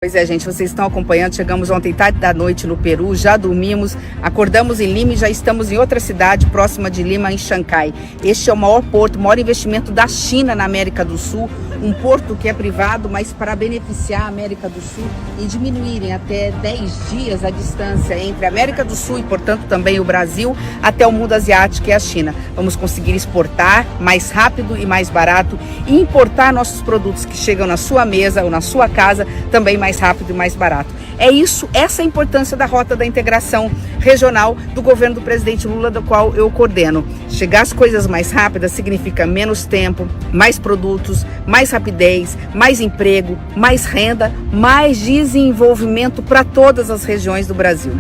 Pois é, gente, vocês estão acompanhando, chegamos ontem tarde da noite no Peru, já dormimos, acordamos em Lima e já estamos em outra cidade próxima de Lima, em Xangai. Este é o maior porto, o maior investimento da China na América do Sul, um porto que é privado, mas para beneficiar a América do Sul e diminuírem até 10 dias a distância entre a América do Sul e, portanto, também o Brasil, até o mundo asiático e a China. Vamos conseguir exportar mais rápido e mais barato e importar nossos produtos que chegam na sua mesa ou na sua casa também mais rápido e mais barato. É isso, essa é a importância da Rota da Integração Regional do governo do presidente Lula, do qual eu coordeno. Chegar as coisas mais rápidas significa menos tempo, mais produtos, mais rapidez, mais emprego, mais renda, mais desenvolvimento para todas as regiões do Brasil.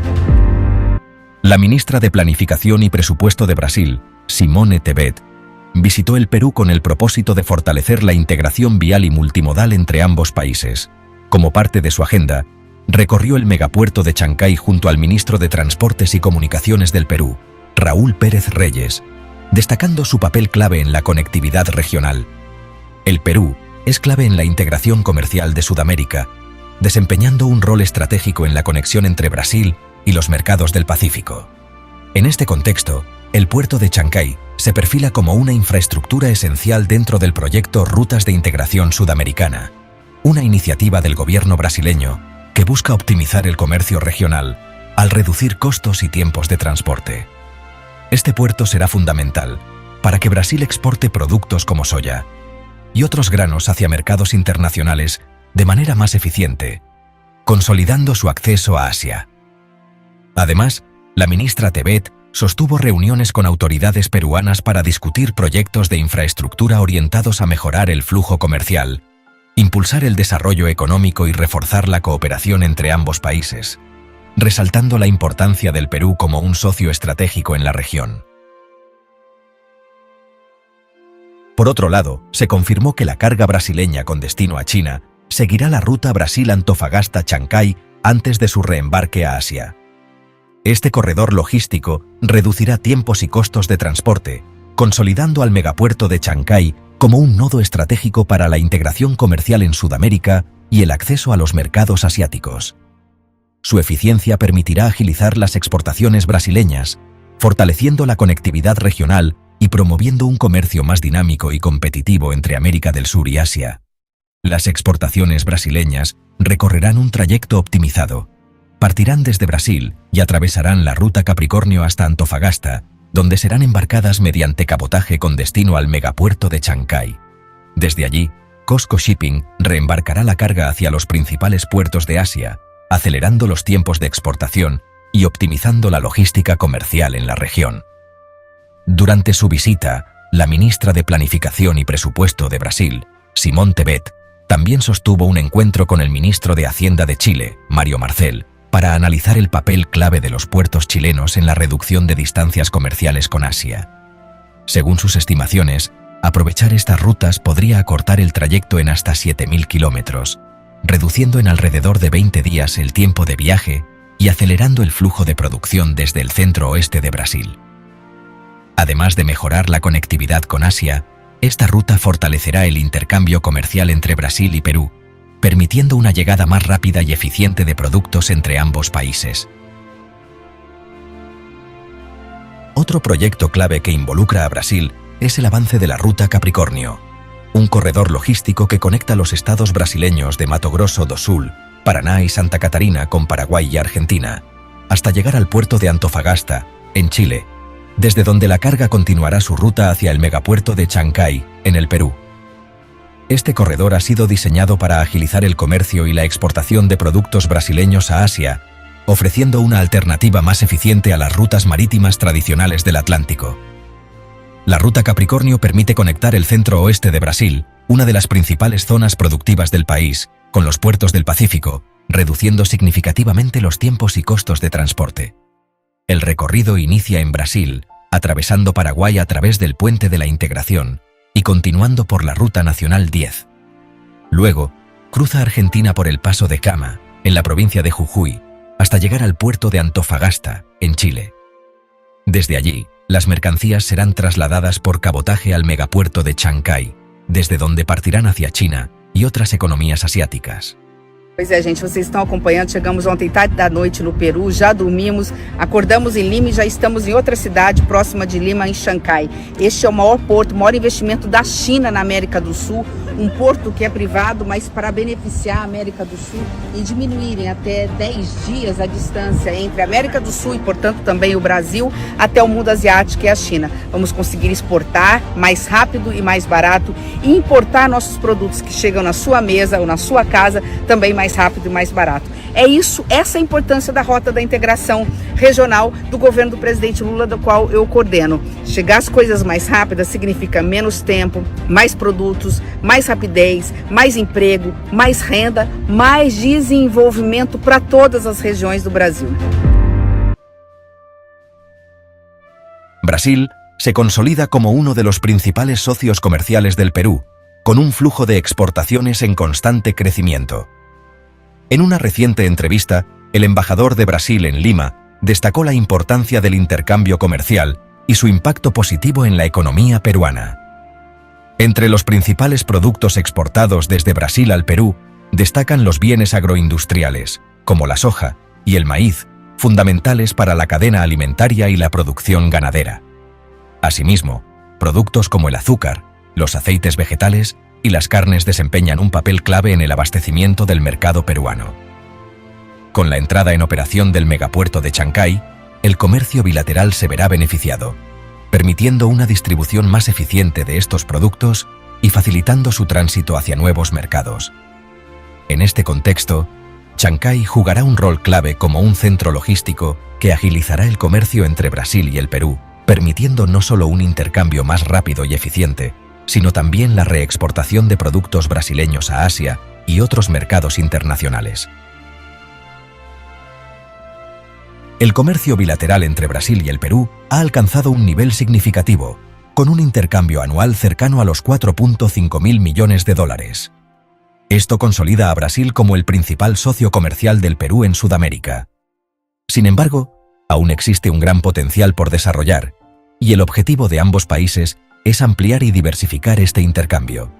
La ministra de Planificación y Presupuesto de Brasil, Simone Tebet, visitó el Perú con el propósito de fortalecer la integración vial y multimodal entre ambos países. Como parte de su agenda, recorrió el megapuerto de Chancay junto al ministro de Transportes y Comunicaciones del Perú, Raúl Pérez Reyes, destacando su papel clave en la conectividad regional. El Perú es clave en la integración comercial de Sudamérica, desempeñando un rol estratégico en la conexión entre Brasil y los mercados del Pacífico. En este contexto, el puerto de Chancay se perfila como una infraestructura esencial dentro del proyecto Rutas de Integración Sudamericana, una iniciativa del gobierno brasileño que busca optimizar el comercio regional al reducir costos y tiempos de transporte. Este puerto será fundamental para que Brasil exporte productos como soya y otros granos hacia mercados internacionales de manera más eficiente, consolidando su acceso a Asia. Además, la ministra Tebet sostuvo reuniones con autoridades peruanas para discutir proyectos de infraestructura orientados a mejorar el flujo comercial, impulsar el desarrollo económico y reforzar la cooperación entre ambos países, resaltando la importancia del Perú como un socio estratégico en la región. Por otro lado, se confirmó que la carga brasileña con destino a China seguirá la ruta Brasil-Antofagasta-Chancay antes de su reembarque a Asia. Este corredor logístico reducirá tiempos y costos de transporte, consolidando al megapuerto de Chancay como un nodo estratégico para la integración comercial en Sudamérica y el acceso a los mercados asiáticos. Su eficiencia permitirá agilizar las exportaciones brasileñas, fortaleciendo la conectividad regional y promoviendo un comercio más dinámico y competitivo entre América del Sur y Asia. Las exportaciones brasileñas recorrerán un trayecto optimizado. Partirán desde Brasil y atravesarán la ruta Capricornio hasta Antofagasta, donde serán embarcadas mediante cabotaje con destino al megapuerto de Chancay. Desde allí, COSCO Shipping reembarcará la carga hacia los principales puertos de Asia, acelerando los tiempos de exportación y optimizando la logística comercial en la región. Durante su visita, la ministra de Planificación y Presupuesto de Brasil, Simone Tebet, también sostuvo un encuentro con el ministro de Hacienda de Chile, Mário Marcel, para analizar el papel clave de los puertos chilenos en la reducción de distancias comerciales con Asia. Según sus estimaciones, aprovechar estas rutas podría acortar el trayecto en hasta 7.000 kilómetros, reduciendo en alrededor de 20 días el tiempo de viaje y acelerando el flujo de producción desde el centro-oeste de Brasil. Además de mejorar la conectividad con Asia, esta ruta fortalecerá el intercambio comercial entre Brasil y Perú, permitiendo una llegada más rápida y eficiente de productos entre ambos países. Otro proyecto clave que involucra a Brasil es el avance de la ruta Capricornio, un corredor logístico que conecta los estados brasileños de Mato Grosso do Sul, Paraná y Santa Catarina con Paraguay y Argentina, hasta llegar al puerto de Antofagasta, en Chile, desde donde la carga continuará su ruta hacia el megapuerto de Chancay, en el Perú. Este corredor ha sido diseñado para agilizar el comercio y la exportación de productos brasileños a Asia, ofreciendo una alternativa más eficiente a las rutas marítimas tradicionales del Atlántico. La ruta Capricornio permite conectar el centro-oeste de Brasil, una de las principales zonas productivas del país, con los puertos del Pacífico, reduciendo significativamente los tiempos y costos de transporte. El recorrido inicia en Brasil, atravesando Paraguay a través del Puente de la Integración, y continuando por la Ruta Nacional 10. Luego, cruza Argentina por el Paso de Cama, en la provincia de Jujuy, hasta llegar al puerto de Antofagasta, en Chile. Desde allí, las mercancías serán trasladadas por cabotaje al megapuerto de Chancay, desde donde partirán hacia China y otras economías asiáticas. Pois é, gente, vocês estão acompanhando, chegamos ontem tarde da noite no Peru, já dormimos, acordamos em Lima e já estamos em outra cidade próxima de Lima, em Xangai. Este é o maior porto, o maior investimento da China na América do Sul, um porto que é privado, mas para beneficiar a América do Sul e diminuírem até 10 dias a distância entre a América do Sul e, portanto, também o Brasil, até o mundo asiático e a China. Vamos conseguir exportar mais rápido e mais barato e importar nossos produtos que chegam na sua mesa ou na sua casa também mais rápido e mais barato. É isso, essa é a importância da Rota da Integração Regional do governo do presidente Lula, do qual eu coordeno. Chegar as coisas mais rápidas significa menos tempo, mais produtos, mais rapidez, mais emprego, mais renda, mais desenvolvimento para todas as regiões do Brasil. Brasil se consolida como uno de los principales socios comerciales del Perú, con un flujo de exportaciones en constante crecimiento. En una reciente entrevista, el embajador de Brasil en Lima destacó la importancia del intercambio comercial y su impacto positivo en la economía peruana. Entre los principales productos exportados desde Brasil al Perú destacan los bienes agroindustriales, como la soja y el maíz, fundamentales para la cadena alimentaria y la producción ganadera. Asimismo, productos como el azúcar, los aceites vegetales y las carnes desempeñan un papel clave en el abastecimiento del mercado peruano. Con la entrada en operación del megapuerto de Chancay, el comercio bilateral se verá beneficiado, permitiendo una distribución más eficiente de estos productos y facilitando su tránsito hacia nuevos mercados. En este contexto, Chancay jugará un rol clave como un centro logístico que agilizará el comercio entre Brasil y el Perú, permitiendo no solo un intercambio más rápido y eficiente, sino también la reexportación de productos brasileños a Asia y otros mercados internacionales. El comercio bilateral entre Brasil y el Perú ha alcanzado un nivel significativo, con un intercambio anual cercano a los 4.5 mil millones de dólares. Esto consolida a Brasil como el principal socio comercial del Perú en Sudamérica. Sin embargo, aún existe un gran potencial por desarrollar, y el objetivo de ambos países es ampliar y diversificar este intercambio.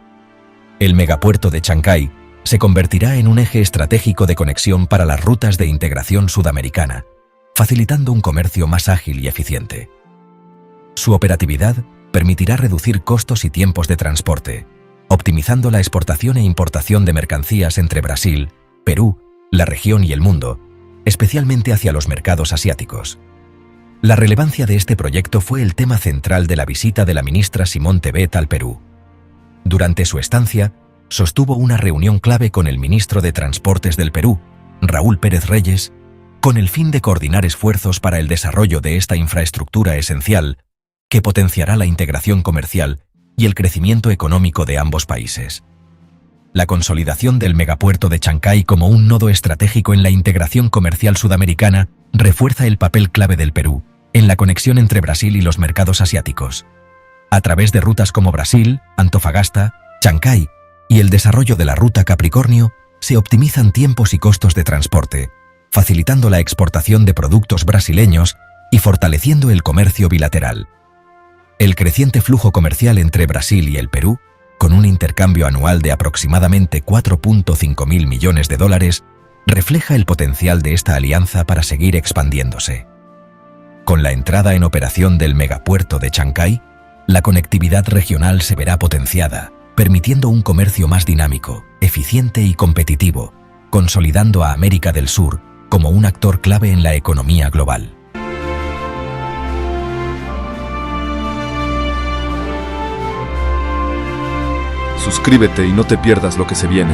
El megapuerto de Chancay se convertirá en un eje estratégico de conexión para las rutas de integración sudamericana, facilitando un comercio más ágil y eficiente. Su operatividad permitirá reducir costos y tiempos de transporte, optimizando la exportación e importación de mercancías entre Brasil, Perú, la región y el mundo, especialmente hacia los mercados asiáticos. La relevancia de este proyecto fue el tema central de la visita de la ministra Simone Tebet al Perú. Durante su estancia, sostuvo una reunión clave con el ministro de Transportes del Perú, Raúl Pérez Reyes, con el fin de coordinar esfuerzos para el desarrollo de esta infraestructura esencial que potenciará la integración comercial y el crecimiento económico de ambos países. La consolidación del megapuerto de Chancay como un nodo estratégico en la integración comercial sudamericana refuerza el papel clave del Perú en la conexión entre Brasil y los mercados asiáticos. A través de rutas como Brasil, Antofagasta, Chancay y el desarrollo de la ruta Capricornio, se optimizan tiempos y costos de transporte, facilitando la exportación de productos brasileños y fortaleciendo el comercio bilateral. El creciente flujo comercial entre Brasil y el Perú, con un intercambio anual de aproximadamente 4.5 mil millones de dólares, refleja el potencial de esta alianza para seguir expandiéndose. Con la entrada en operación del megapuerto de Chancay, la conectividad regional se verá potenciada, permitiendo un comercio más dinámico, eficiente y competitivo, consolidando a América del Sur como un actor clave en la economía global. Suscríbete y no te pierdas lo que se viene.